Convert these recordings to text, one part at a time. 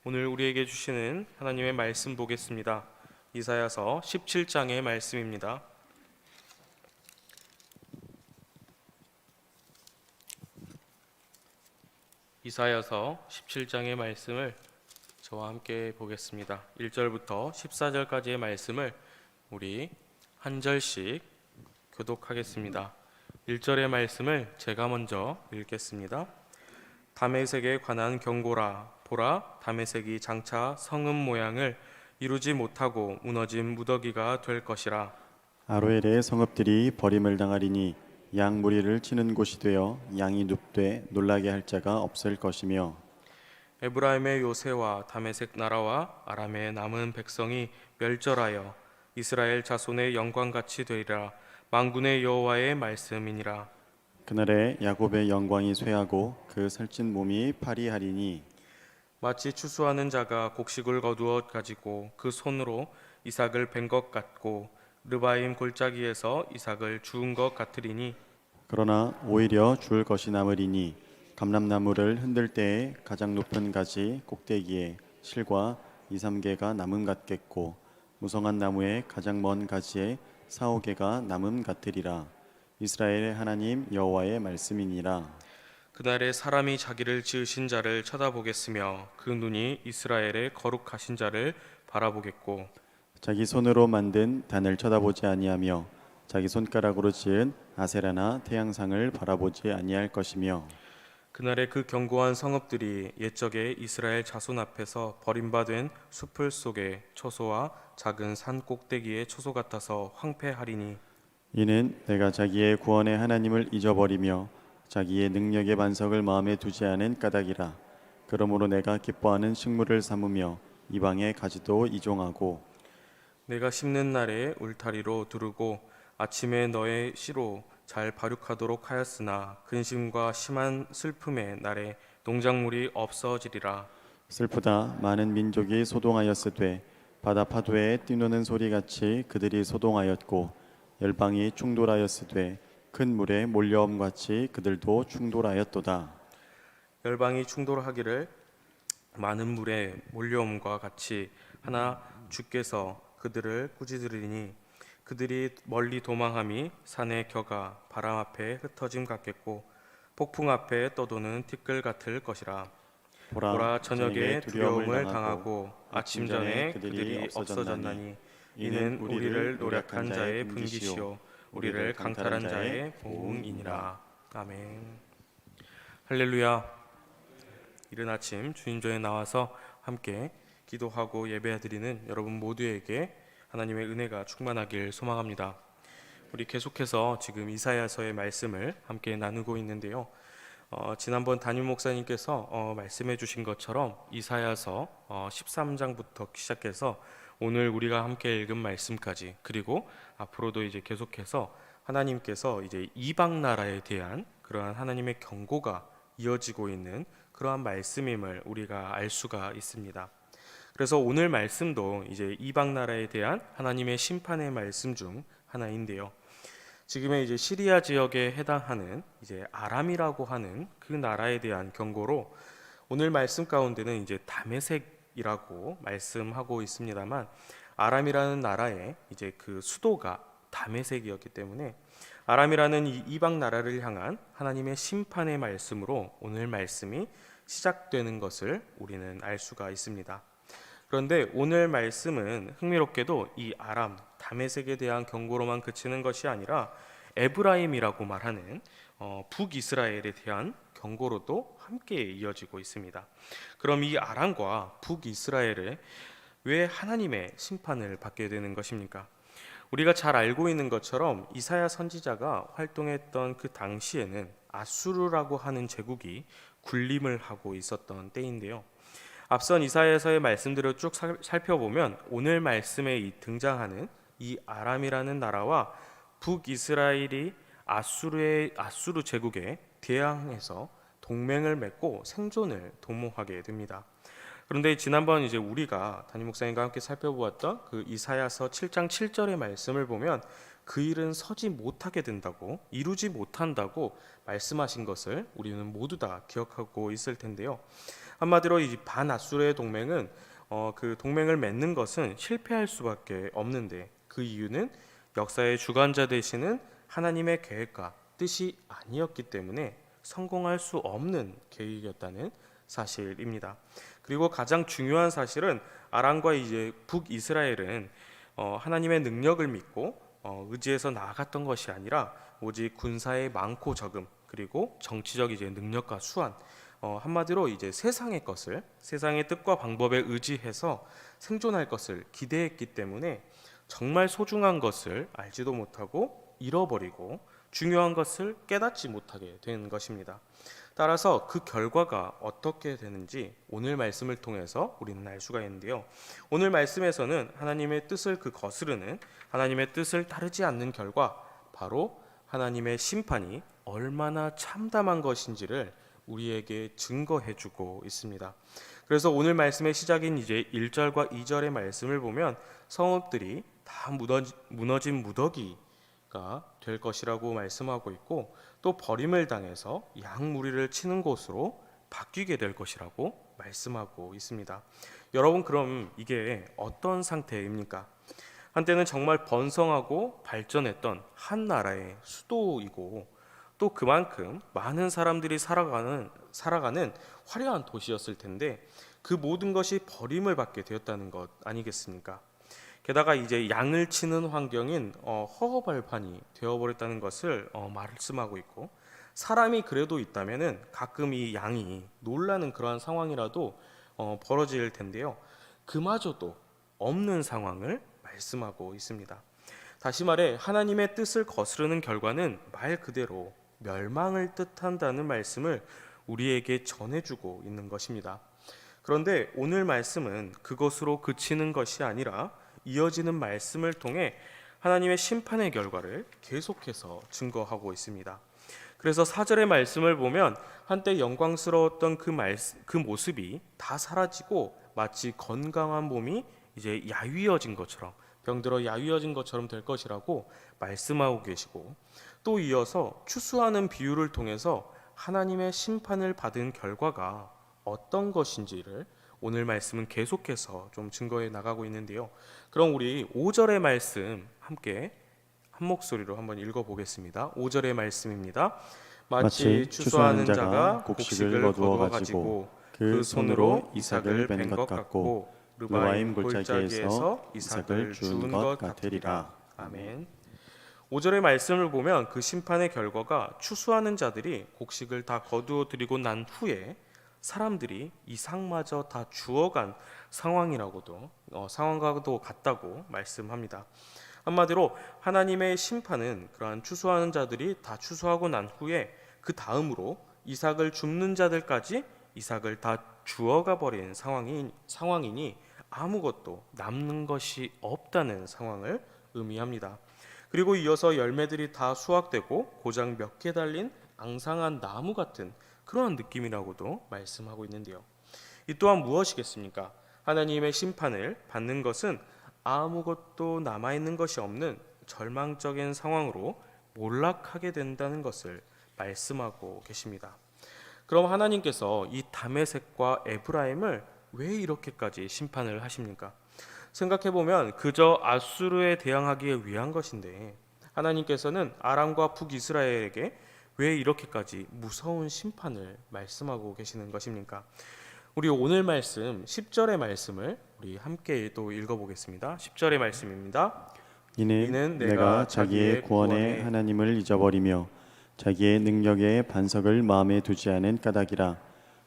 오늘 우리에게 주시는 하나님의 말씀 보겠습니다. 이사야서 17장의 말씀입니다. 이사야서 17장의 말씀을 저와 함께 보겠습니다. 1절부터 14절까지의 말씀을 우리 한 절씩 교독하겠습니다. 1절의 말씀을 제가 먼저 읽겠습니다. 다메섹에 관한 경고라. 보라, 다메섹이 장차 성읍 모양을 이루지 못하고 무너진 무더기가 될 것이라. 아로엘의 성읍들이 버림을 당하리니 양 무리를 치는 곳이 되어 양이 눕되 놀라게 할 자가 없을 것이며, 에브라임의 요새와 다메섹 나라와 아람의 남은 백성이 멸절하여 이스라엘 자손의 영광같이 되리라. 만군의 여호와의 말씀이니라. 그날에 야곱의 영광이 쇠하고 그 살찐 몸이 파리하리니, 마치 추수하는 자가 곡식을 거두어 가지고 그 손으로 이삭을 벤 것 같고 르바임 골짜기에서 이삭을 주운 것 같으리니, 그러나 오히려 주울 것이 남으리니 감람나무를 흔들 때에 가장 높은 가지 꼭대기에 실과 2~3개가 남음 같겠고, 무성한 나무의 가장 먼 가지에 4~5개가 남음 같으리라. 이스라엘의 하나님 여호와의 말씀이니라. 그날에 사람이 자기를 지으신 자를 쳐다보겠으며 그 눈이 이스라엘의 거룩하신 자를 바라보겠고, 자기 손으로 만든 단을 쳐다보지 아니하며 자기 손가락으로 지은 아세라나 태양상을 바라보지 아니할 것이며, 그날에 그 견고한 성읍들이 옛적에 이스라엘 자손 앞에서 버림받은 숲을 속의 초소와 작은 산 꼭대기의 초소 같아서 황폐하리니, 이는 내가 자기의 구원의 하나님을 잊어버리며 자기의 능력의 반석을 마음에 두지 않은 까닭이라. 그러므로 내가 기뻐하는 식물을 삼으며 이방의 가지도 이종하고, 내가 심는 날에 울타리로 두르고 아침에 너의 씨로 잘 발육하도록 하였으나 근심과 심한 슬픔의 날에 농작물이 없어지리라. 슬프다. 많은 민족이 소동하였으되 바다 파도에 뛰노는 소리같이 그들이 소동하였고, 열방이 충돌하였으되 큰 물에 몰려옴 같이 그들도 충돌하였도다. 열방이 충돌하기를 많은 물에 몰려옴과 같이 하나 주께서 그들을 꾸짖으리니, 그들이 멀리 도망함이 산의 겨가 바람 앞에 흩어짐 같겠고 폭풍 앞에 떠도는 티끌 같을 것이라. 보라, 저녁에 두려움을 당하고 아침 전에 그들이 없어졌나니, 이는 우리를 노력한 자의 분기시요 우리를 강탈한 자의 보응이니라. 아멘. 할렐루야. 이른 아침 주님 전에 나와서 함께 기도하고 예배드리는 여러분 모두에게 하나님의 은혜가 충만하길 소망합니다. 우리 계속해서 지금 이사야서의 말씀을 함께 나누고 있는데요. 지난번 담임 목사님께서 말씀해 주신 것처럼 이사야서 13장부터 시작해서 오늘 우리가 함께 읽은 말씀까지, 그리고 앞으로도 이제 계속해서 하나님께서 이제 이방 나라에 대한 그러한 하나님의 경고가 이어지고 있는 그러한 말씀임을 우리가 알 수가 있습니다. 그래서 오늘 말씀도 이제 이방 나라에 대한 하나님의 심판의 말씀 중 하나인데요. 지금의 이제 시리아 지역에 해당하는 이제 아람이라고 하는 그 나라에 대한 경고로 오늘 말씀 가운데는 이제 다메섹이라고 말씀하고 있습니다만, 아람이라는 나라의 이제 그 수도가 다메섹이었기 때문에 아람이라는 이 이방 나라를 향한 하나님의 심판의 말씀으로 오늘 말씀이 시작되는 것을 우리는 알 수가 있습니다. 그런데 오늘 말씀은 흥미롭게도 이 아람, 다메섹에 대한 경고로만 그치는 것이 아니라 에브라임이라고 말하는 북이스라엘에 대한 경고로도 함께 이어지고 있습니다. 그럼 이 아람과 북이스라엘에 왜 하나님의 심판을 받게 되는 것입니까? 우리가 잘 알고 있는 것처럼 이사야 선지자가 활동했던 그 당시에는 아수르라고 하는 제국이 군림을 하고 있었던 때인데요. 앞선 이사야서의 말씀들을 쭉 살펴보면 오늘 말씀에 등장하는 이 아람이라는 나라와 북이스라엘이 아수르 제국에 대항해서 동맹을 맺고 생존을 도모하게 됩니다. 그런데 지난번 이제 우리가 담임 목사님과 함께 살펴보았던 그 이사야서 7장 7절의 말씀을 보면 그 일은 서지 못하게 된다고, 이루지 못한다고 말씀하신 것을 우리는 모두 다 기억하고 있을 텐데요. 한마디로 이 반아수르의 동맹은 그 동맹을 맺는 것은 실패할 수밖에 없는데 그 이유는 역사의 주관자 되시는 하나님의 계획과 뜻이 아니었기 때문에 성공할 수 없는 계획이었다는 사실입니다. 그리고 가장 중요한 사실은 아람과 이제 북이스라엘은 하나님의 능력을 믿고 의지해서 나아갔던 것이 아니라 오직 군사의 많고 적음 그리고 정치적 이제 능력과 수완 한마디로 이제 세상의 것을 세상의 뜻과 방법에 의지해서 생존할 것을 기대했기 때문에 정말 소중한 것을 알지도 못하고 잃어버리고 중요한 것을 깨닫지 못하게 된 것입니다. 따라서 그 결과가 어떻게 되는지 오늘 말씀을 통해서 우리는 알 수가 있는데요. 오늘 말씀에서는 하나님의 뜻을 거스르는 하나님의 뜻을 따르지 않는 결과 바로 하나님의 심판이 얼마나 참담한 것인지를 우리에게 증거해주고 있습니다. 그래서 오늘 말씀의 시작인 이제 1절과 2절의 말씀을 보면 성읍들이 다 무너진 무더기가 될 것이라고 말씀하고 있고 또 버림을 당해서 양무리를 치는 곳으로 바뀌게 될 것이라고 말씀하고 있습니다. 여러분 그럼 이게 어떤 상태입니까? 한때는 정말 번성하고 발전했던 한 나라의 수도이고 또 그만큼 많은 사람들이 살아가는 화려한 도시였을 텐데 그 모든 것이 버림을 받게 되었다는 것 아니겠습니까? 게다가 이제 양을 치는 환경인 허허벌판이 되어버렸다는 것을 말씀하고 있고 사람이 그래도 있다면은 가끔 이 양이 놀라는 그러한 상황이라도 벌어질 텐데요. 그마저도 없는 상황을 말씀하고 있습니다. 다시 말해 하나님의 뜻을 거스르는 결과는 말 그대로 멸망을 뜻한다는 말씀을 우리에게 전해주고 있는 것입니다. 그런데 오늘 말씀은 그것으로 그치는 것이 아니라 이어지는 말씀을 통해 하나님의 심판의 결과를 계속해서 증거하고 있습니다. 그래서 4절의 말씀을 보면 한때 영광스러웠던 그 모습이 다 사라지고 마치 건강한 몸이 이제 야위어진 것처럼 병들어 야위어진 것처럼 될 것이라고 말씀하고 계시고 또 이어서 추수하는 비유를 통해서 하나님의 심판을 받은 결과가 어떤 것인지를 오늘 말씀은 계속해서 좀 증거해 나가고 있는데요. 그럼 우리 5절의 말씀 함께 한 목소리로 한번 읽어보겠습니다. 5절의 말씀입니다. 마치 추수하는 자가 곡식을 거두어 가지고 그 손으로 이삭을 벤 것 같고 르바임 골짜기에서 이삭을 주운 것 같으리라. 아멘. 5절의 말씀을 보면 그 심판의 결과가 추수하는 자들이 곡식을 다 거두어 들이고 난 후에 사람들이 이삭마저 다 주어간 상황과도 같다고 말씀합니다. 한마디로 하나님의 심판은 그러한 추수하는 자들이 다 추수하고 난 후에 그 다음으로 이삭을 줍는 자들까지 이삭을 다 주어가 버린 상황이니 아무것도 남는 것이 없다는 상황을 의미합니다. 그리고 이어서 열매들이 다 수확되고 고장 몇 개 달린 앙상한 나무 같은 그러한 느낌이라고도 말씀하고 있는데요. 이 또한 무엇이겠습니까? 하나님의 심판을 받는 것은 아무것도 남아있는 것이 없는 절망적인 상황으로 몰락하게 된다는 것을 말씀하고 계십니다. 그럼 하나님께서 이 다메섹과 에브라임을 왜 이렇게까지 심판을 하십니까? 생각해보면 그저 아수르에 대항하기 위한 것인데 하나님께서는 아람과 북이스라엘에게 왜 이렇게까지 무서운 심판을 말씀하고 계시는 것입니까? 우리 오늘 말씀 10절의 말씀을 우리 함께 또 읽어보겠습니다. 10절의 말씀입니다. 이는 내가 자기의 구원의 하나님을 잊어버리며 자기의 능력의 반석을 마음에 두지 않은 까닭이라.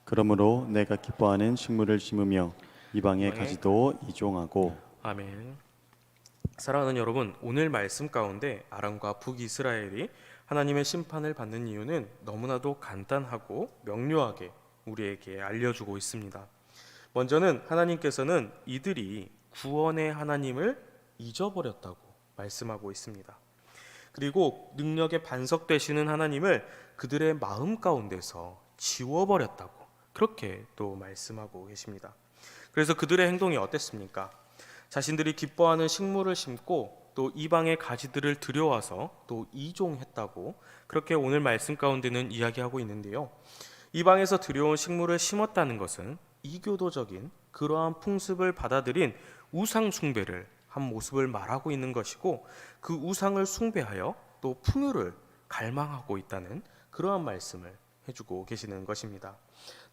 그러므로 내가 기뻐하는 식물을 심으며 이방의 가지도 이종하고. 아멘. 사랑하는 여러분, 오늘 말씀 가운데 아람과 북이스라엘이 하나님의 심판을 받는 이유는 너무나도 간단하고 명료하게 우리에게 알려주고 있습니다. 먼저는 하나님께서는 이들이 구원의 하나님을 잊어버렸다고 말씀하고 있습니다. 그리고 능력의 반석 되시는 하나님을 그들의 마음 가운데서 지워버렸다고 그렇게 또 말씀하고 계십니다. 그래서 그들의 행동이 어땠습니까? 자신들이 기뻐하는 식물을 심고 또 이방의 가지들을 들여와서 또 이종했다고 그렇게 오늘 말씀 가운데는 이야기하고 있는데요. 이방에서 들여온 식물을 심었다는 것은 이교도적인 그러한 풍습을 받아들인 우상 숭배를 한 모습을 말하고 있는 것이고, 그 우상을 숭배하여 또 풍요를 갈망하고 있다는 그러한 말씀을 해주고 계시는 것입니다.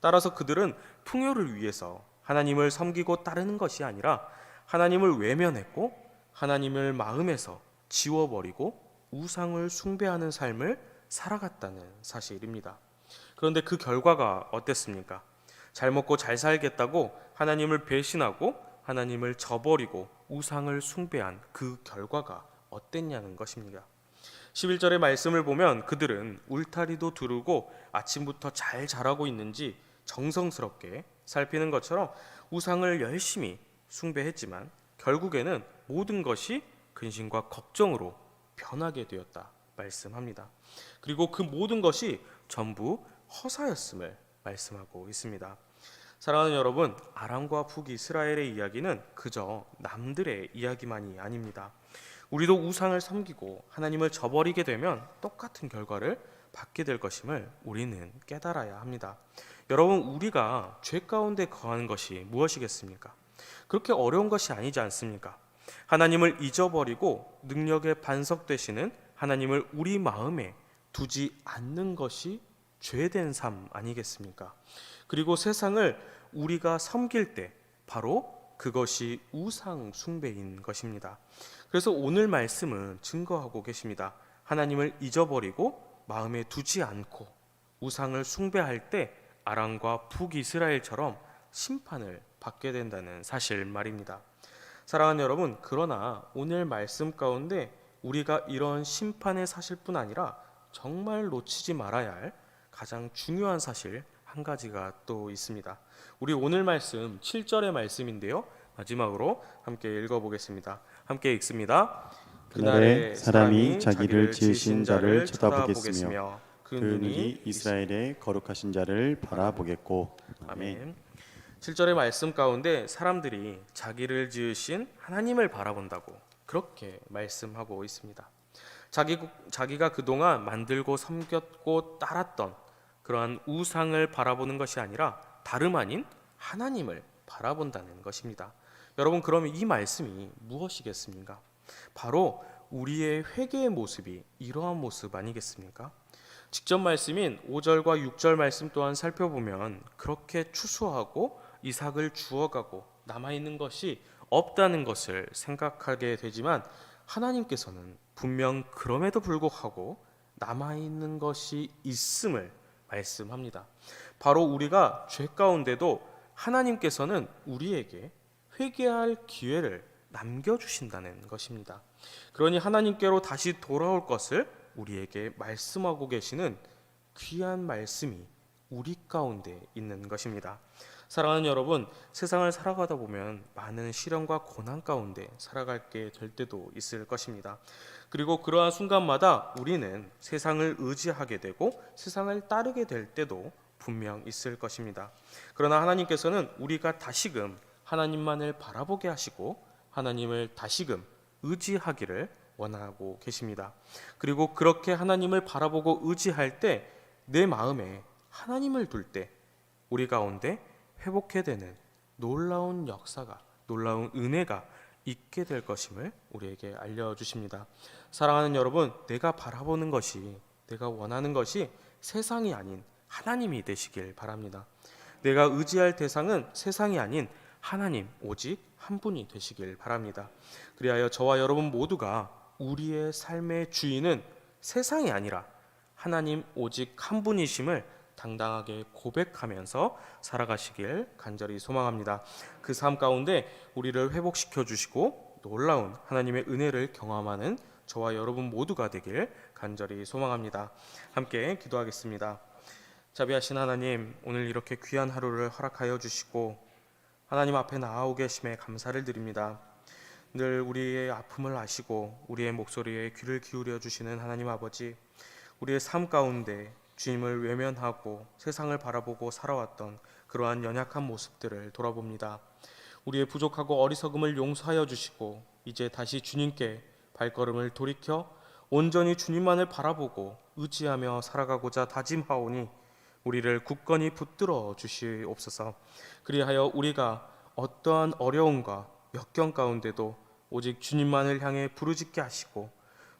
따라서 그들은 풍요를 위해서 하나님을 섬기고 따르는 것이 아니라 하나님을 외면했고 하나님을 마음에서 지워버리고 우상을 숭배하는 삶을 살아갔다는 사실입니다. 그런데 그 결과가 어땠습니까? 잘 먹고 잘 살겠다고 하나님을 배신하고 하나님을 저버리고 우상을 숭배한 그 결과가 어땠냐는 것입니다. 11절의 말씀을 보면 그들은 울타리도 두르고 아침부터 잘 자라고 있는지 정성스럽게 살피는 것처럼 우상을 열심히 숭배했지만 결국에는 모든 것이 근심과 걱정으로 변하게 되었다 말씀합니다. 그리고 그 모든 것이 전부 허사였음을 말씀하고 있습니다. 사랑하는 여러분, 아람과 북이스라엘의 이야기는 그저 남들의 이야기만이 아닙니다. 우리도 우상을 섬기고 하나님을 저버리게 되면 똑같은 결과를 받게 될 것임을 우리는 깨달아야 합니다. 여러분, 우리가 죄 가운데 거하는 것이 무엇이겠습니까? 그렇게 어려운 것이 아니지 않습니까? 하나님을 잊어버리고 능력의 반석 되시는 하나님을 우리 마음에 두지 않는 것이 죄된 삶 아니겠습니까? 그리고 세상을 우리가 섬길 때 바로 그것이 우상 숭배인 것입니다. 그래서 오늘 말씀은 증거하고 계십니다. 하나님을 잊어버리고 마음에 두지 않고 우상을 숭배할 때 아람과 북이스라엘처럼 심판을 받게 된다는 사실 말입니다. 사랑하는 여러분, 그러나 오늘 말씀 가운데 우리가 이런 심판의 사실뿐 아니라 정말 놓치지 말아야 할 가장 중요한 사실 한 가지가 또 있습니다. 우리 오늘 말씀 7절의 말씀인데요, 마지막으로 함께 읽어보겠습니다. 함께 읽습니다. 그날에 사람이 자기를 지으신 자를 쳐다보겠으며 그 눈이 이스라엘의 거룩하신 자를 바라보겠고. 아멘. 7절의 말씀 가운데 사람들이 자기를 지으신 하나님을 바라본다고 그렇게 말씀하고 있습니다. 자기가 그동안 만들고 섬겼고 따랐던 그러한 우상을 바라보는 것이 아니라 다름 아닌 하나님을 바라본다는 것입니다. 여러분, 그러면 이 말씀이 무엇이겠습니까? 바로 우리의 회개의 모습이 이러한 모습 아니겠습니까? 직접 말씀인 5절과 6절 말씀 또한 살펴보면 그렇게 추수하고 이삭을 주워가고 남아있는 것이 없다는 것을 생각하게 되지만 하나님께서는 분명 그럼에도 불구하고 남아있는 것이 있음을 말씀합니다. 바로 우리가 죄 가운데도 하나님께서는 우리에게 회개할 기회를 남겨주신다는 것입니다. 그러니 하나님께로 다시 돌아올 것을 우리에게 말씀하고 계시는 귀한 말씀이 우리 가운데 있는 것입니다. 사랑하는 여러분, 세상을 살아가다 보면 많은 시련과 고난 가운데 살아가게 될 때도 있을 것입니다. 그리고 그러한 순간마다 우리는 세상을 의지하게 되고 세상을 따르게 될 때도 분명 있을 것입니다. 그러나 하나님께서는 우리가 다시금 하나님만을 바라보게 하시고 하나님을 다시금 의지하기를 원하고 계십니다. 그리고 그렇게 하나님을 바라보고 의지할 때 내 마음에 하나님을 둘 때 우리 가운데 회복해 되는 놀라운 역사가, 놀라운 은혜가 있게 될 것임을 우리에게 알려주십니다. 사랑하는 여러분, 내가 바라보는 것이, 내가 원하는 것이 세상이 아닌 하나님이 되시길 바랍니다. 내가 의지할 대상은 세상이 아닌 하나님 오직 한 분이 되시길 바랍니다. 그리하여 저와 여러분 모두가 우리의 삶의 주인은 세상이 아니라 하나님 오직 한 분이심을 당당하게 고백하면서 살아가시길 간절히 소망합니다. 그 삶 가운데 우리를 회복시켜 주시고 놀라운 하나님의 은혜를 경험하는 저와 여러분 모두가 되길 간절히 소망합니다. 함께 기도하겠습니다. 자비하신 하나님, 오늘 이렇게 귀한 하루를 허락하여 주시고 하나님 앞에 나아오 계심에 감사를 드립니다. 늘 우리의 아픔을 아시고 우리의 목소리에 귀를 기울여 주시는 하나님 아버지, 우리의 삶 가운데 주님을 외면하고 세상을 바라보고 살아왔던 그러한 연약한 모습들을 돌아봅니다. 우리의 부족하고 어리석음을 용서하여 주시고 이제 다시 주님께 발걸음을 돌이켜 온전히 주님만을 바라보고 의지하며 살아가고자 다짐하오니 우리를 굳건히 붙들어 주시옵소서. 그리하여 우리가 어떠한 어려움과 역경 가운데도 오직 주님만을 향해 부르짖게 하시고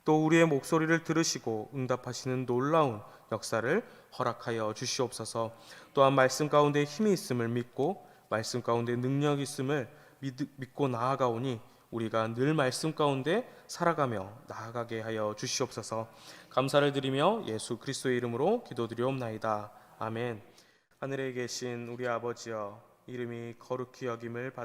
또 우리의 목소리를 들으시고 응답하시는 놀라운 역사를 허락하여 주시옵소서. 또한 말씀 가운데 힘이 있음을 믿고 말씀 가운데 능력이 있음을 믿고 나아가오니 우리가 늘 말씀 가운데 살아가며 나아가게 하여 주시옵소서. 감사를 드리며 예수 그리스도의 이름으로 기도드리옵나이다. 아멘. 하늘에 계신 우리 아버지여, 이름이 거룩히 여김을 받으시옵소서.